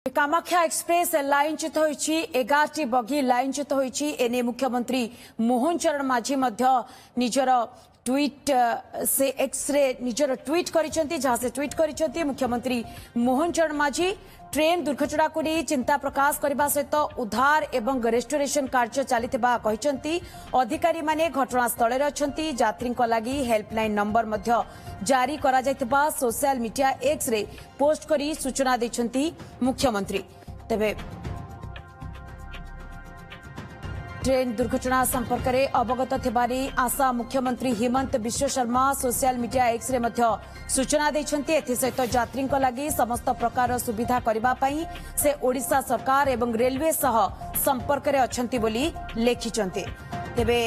Kamakhya express लाइनच्युत होईछि 11टी बगी लाइनच्युत होईछि एने मुख्यमंत्री मोहन चरण माझी निजर ट्वीट से एक्स रे निजर ट्वीट करिसेंती जहां से ट्वीट करिसेंती मुख्यमंत्री मोहन चरण माझी ट्रेन दुर्घटना को नहीं चिंता प्रकाश करने सहित उद्धार एवं रेस्टोरेशन कार्य चलता कहते अधिकारी माने घटनास्थल अच्छा यात्री लगी हेल्पलाइन नंबर मध्य जारी करा जायतिबा सोशल मीडिया एक्स रे पोस्ट करी सूचना देछंती मुख्यमंत्री। तेबे ट्रेन दुर्घटना संपर्क में अवगत थिबारी आशा मुख्यमंत्री हिमंत विश्व शर्मा सोशल मीडिया एक्स रे मध्य सूचना देछंती। एथि सहित यात्री लगी समस्त प्रकार सुविधा करबा पई से ओडिशा सरकार एवं रेलवे सह संपर्क में अछंती बोली लेखिचंती। तेबे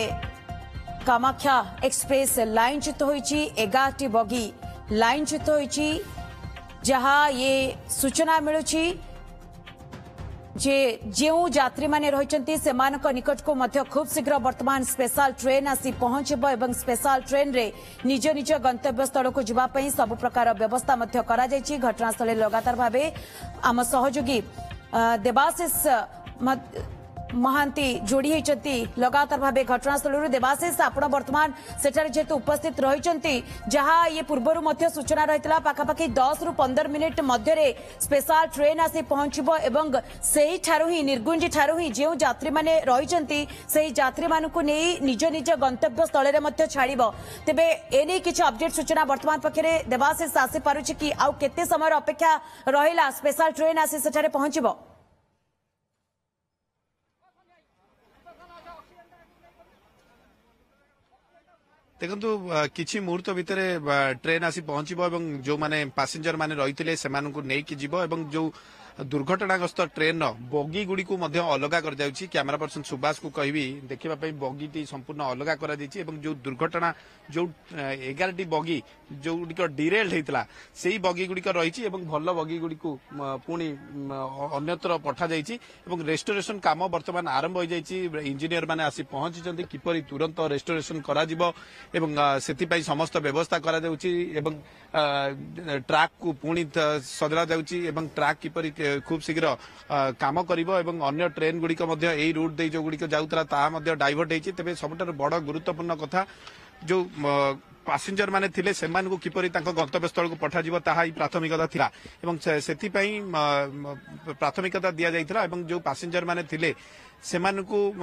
कामाख्या एक्सप्रेस लाइनच्युत होईछि 11टी बगी लाइनच्युत होईछि जहां ये सूचना मिलुछि जे जेउ यात्री माने रहिचंती सेमानक निकट को मध्य खूब शीघ्र वर्तमान स्पेशल ट्रेन आसी पहुंचबो एवं स्पेशल ट्रेन रे निज निज गंतव्य स्थल को जिबा पई सब प्रकार व्यवस्था मध्य करा जायछि। घटनास्थल लगातार भाबे आम सहयोगी देवाशिष महांती जोड़ी होती लगातार भाव घटनास्थल देवाशिष आपण बर्तमान सेठारे जेहेतु उपस्थित रही जहाँ ये पूर्वर सूचना रही पाखापाखि 10 ରୁ 15 मिनिट मध्य स्पेशल ट्रेन आसी पहुंचबो एवं सेही ठारू ही निर्गुंजी ठारू ही जो यात्री माने रही से यात्री मानकु नहीं निज निज गंतव्य स्थल में छाड़ब। तेबे एने किछि अपडेट सूचना वर्तमान पक्षरे देवाशिष आसी पारुछि कि आउ केते समय अपेक्षा रहिला स्पेशल ट्रेन आसी सेठारे पहुंचबो? देखु किछि मुहूर्त भितर ट्रेन आसी पहुंचबो एवं जो माने पैसेंजर माने रहिथिले सेमानकु नेकी जिवो एवं जो दुर्घटनाग्रस्त ट्रेन बगी गुड़ी को अलग कर जाउछि। कैमरा पर्सन सुभाष को कहबी देखिबा पई बगीटी संपूर्ण अलग करा जाइछि एवं जो दुर्घटना जो 11टी बगी जो गुडी डिरेल हेतला सेही बगी गुडी रहिछि एवं भल बगी गुडी को पुणी अन्यत्र पठा जाइछि एवं रेस्टोरेशन काम वर्तमान आरंभ हो जाइछि। इंजीनियर माने आसी पहुंचिचंती किपरि तुरंत रेस्टोरेशन करा जिवो एवं सेति पई समस्त व्यवस्था करा जाउछि एवं ट्रैक को पुणी सजला जाउछि एवं ट्रैक किपरि खूब शीघ्र काम करिवो एवं अन्य ट्रेन गुड़िक यही रूट दे जो गुड़िक जाउतला ता डाइवर्ट होइछि। तेबे सबटार बड़ गुरुत्वपूर्ण कथा जो पैसेंजर माने थिले सेमान को किपरि तांको गंतव्य स्थल को पठा जिवो ताहा ही प्राथमिकता थिला एवं सेति पई प्राथमिकता दिया जाइथिला एवं जो पैसेंजर माने थिले सेमान को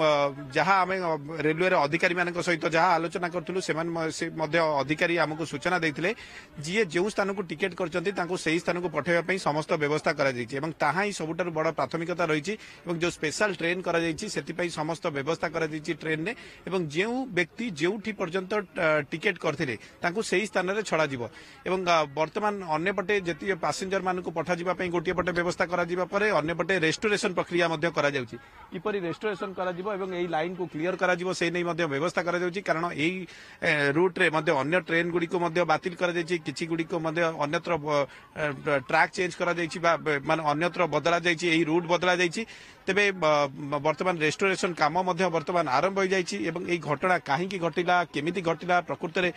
जहाँ आम रेलवे अधिकारी मान सहित जहाँ आलोचना करूँ से अधिकारी आमको सूचना देते जी जो स्थान को टिकेट कर स्थान को पठेवा समस्त व्यवस्था ही सबुठ बड़ प्राथमिकता रही जो स्पेशल ट्रेन कर समस्त व्यवस्था कर ट्रेन ने जो व्यक्ति जो पर्यंत टिकेट करते से स्थान में छड़ा बर्तमान अन्यपटे जी पैसेंजर मान को पठाଯିबा गोटे पटे व्यवस्था करपटे रेस्टोरेशन प्रक्रिया किपरि रेस्टोरेशन करा जिवो एवं एई लाइन को क्लियर करा जिवो से नै मध्य व्यवस्था करा जाउची कारण एई रूट रे मध्य अन्य ट्रेन गुडी को मध्य बातिल करा जाइछि किछि गुडी को मध्य अन्यत्र ट्रैक चेंज करा जाइछि बा माने अन्यत्र बदला जाइछि एई रूट बदला जाइछि। तेबे वर्तमान रेस्टोरेशन काम मध्य वर्तमान आरंभ हो जाइछि एवं एई घटना काहेकि घटिला केमिति घटिला प्रकृत रे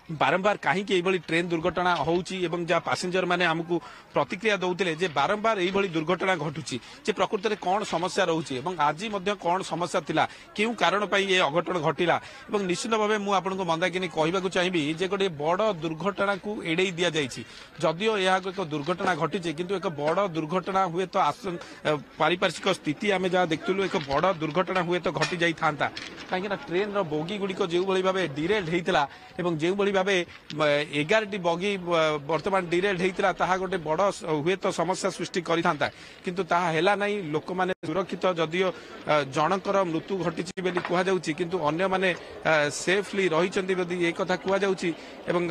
बारंबार कहीं ट्रेन दुर्घटना होउची एवं जहाँ पैसेंजर माने हमको प्रतिक्रिया दौले जे बारंबार यही दुर्घटना घटुची जे प्रकृत में कौन समस्या रोचे एवं आज कौन समस्या थिला क्यों कारण ये अघटन घटिला एवं निश्चित भाव मुझे आपको मंदाकिनी कहवाक चाहिए जे गोटे बड़ दुर्घटना को एड़े दि जाइए जदिओ यह एक दुर्घटना घटी किंतु एक बड़ दुर्घटना हुए तो पारिपार्श्विक स्थिति आम जहाँ देखलु एक बड़ दुर्घटना हुए तो घटी जाई था कहीं ट्रेन बोगी गुड़िक जो भाव डिरेल्ड होता जो भाव 11टी बगी वर्तमान डिरेल्ड होता ताहा गोटे बड़ हुए तो समस्या सृष्टि करता किंतु ताहा हेला नहीं लोक माने सुरक्षित जदिओ जनकर मृत्यु घटी कहुच्छी किंतु अन्य माने सेफली रही ये कथा कहुच्छी एवं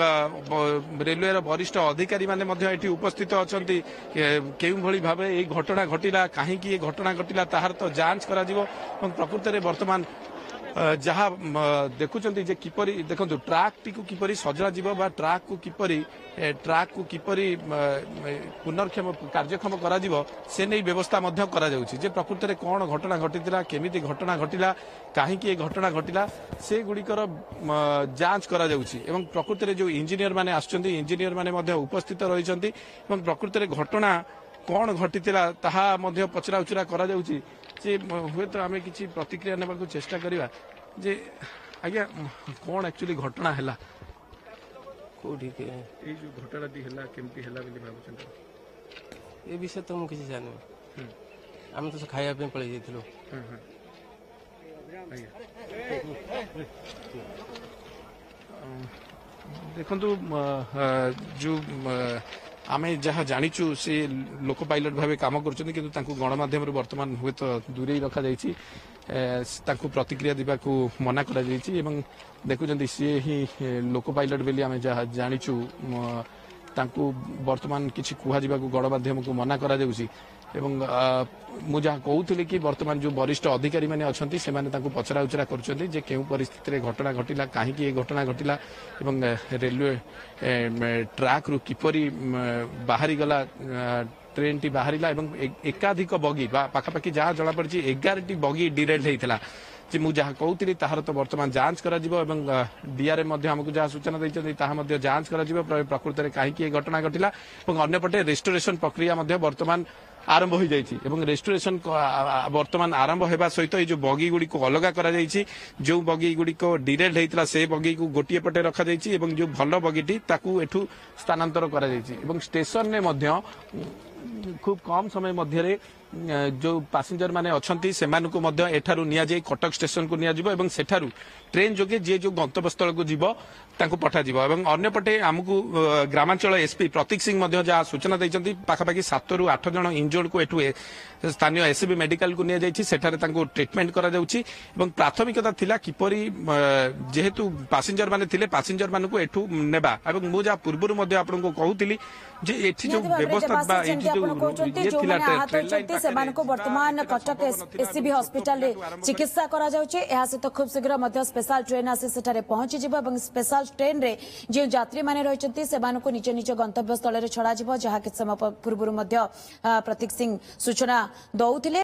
रेलवे वरिष्ठ अधिकारी माने मध्य उपस्थित अच्छा केउ भली भावे ये घटना घटिला कहीं ये घटना घटिला ताहार तो जांच करा जिवो प्रकृत में वर्तमान जहाँ देखुंत किपरि देखो ट्रैक टी किपरि सजला जीव बा ट्रैक को किपरि पुनर्क्षम कार्यक्षम करा जीव से नहीं व्यवस्था मध्य करा जाउछि जे प्रकृत में कौन घटना घटिला केमिति घटना घटिला कहीं ये घटना घटिला से गुड़िकर जांच करा जाउछि एवं प्रकृत में जो इंजीनियर माने आछंती इंजीनियर माने मध्य उपस्थित रहिछंती एवं प्रकृत में घटना कौन घटीला ताहा मध्य पचरा उचरा करा जाउची जे हुए तो आमे किछि प्रतिक्रिया नेबा को चेष्टा करिवा जे आज्ञा कौन एक्चुअली घटना हैला कोठी के ए जो घटना दी हैला केमती हैला बोली भाबुछन ए विषय तो मु किसी जाने आम तो खाया पे पळे जाइथिलो देखंतु जो आमे जहाँ जानिचु से लोक पायलट भाव काम करछन किंतु तांको गणमाध्यम वर्तमान हुए तो दूरे रखा जाइछि तांको प्रतिक्रिया दिबा को मना करा जाइछि एवं देखुछन्ती से ही लोक पायलट बेली आमे जहाँ जानिचु तांको वर्तमान किछि कुहा जिबा को गणमाध्यम को मना करा जाउछि एवं मु जहाँ कहूली कि वर्तमान जो वरिष्ठ अधिकारी मैंने अच्छा से पचरा उचरा कर केउ परिस्थिति घटना घटिला कहीं घटना घटिला एवं रेलवे ट्रैक रु किपरि बाहरी गला ट्रेन टी बाहरिला एवं एकाधिक बगी पाखापाखि जहाँ जला पड़ी 11टी बगी डिरेल होता जे मु जहाँ कहूली ताहार तो वर्तमान जांच करा जिवो एवं डीआरएम आमको जहाँ सूचना दैछन्ती ताहा जांच करा जिवो प्रकृत में कहीं घटना घटिला एवं अन्यपटे रेस्टोरेशन प्रक्रिया वर्तमान आरंभ हो जाइछि एवं रेस्टोरेशन वर्तमान आरंभ होगा सहित ये जो बगी गुड़ी को अलग करा जाइछि जो बगी गुड़ी को डिरेल होता से बगी को गोटे पटे रखा जाइछि एवं जो भल बगीटी ताकू एठू स्थानांतर करा जाइछि एवं स्टेशन ने मध्य खूब कम समय मध्य जो पैसेंजर माने अछंती सेमानकु मध्य एठारु निया जाई कटक स्टेशन को निया जिवो एवं सेठारु ट्रेन जोगे जे जो गंतव्य स्थल को जिवो तांको पठा जिवो एवं अन्य पटे हमकु ग्रामांचल एसपी प्रतीक सिंह मध्य जहाँ सूचना दैछंती पाखापाखि 7 ରୁ 8 जन इंजर्ड को एठु स्थानीय एसबी मेडिकल को निया जाइछि सेठारे तांको ट्रीटमेंट करा जाउछि एवं प्राथमिकता थिला किपरि जेहेतु पैसेंजर माने थिले पैसेंजर मानकु एठु नेबा एवं मु जा पूर्वरु मध्य आपनको कहूतिली जे एठी जो व्यवस्था बा एठी जो ये थिला ट्रेन लाइन सेमानको वर्तमान कटक एससीबी हॉस्पिटल रे चिकित्सा करा जाउचे एहा से तो खूब शीघ्र मध्य स्पेशल ट्रेन आसी सेठारे पहुंची जिवो एवं स्पेशल ट्रेन रे जे यात्री माने रहिचंती सेमानको निज निज गंतव्य स्थल रे छडा जिवो जहा कि समय पूर्व मध्य प्रतीक सिंह सूचना दउथिले।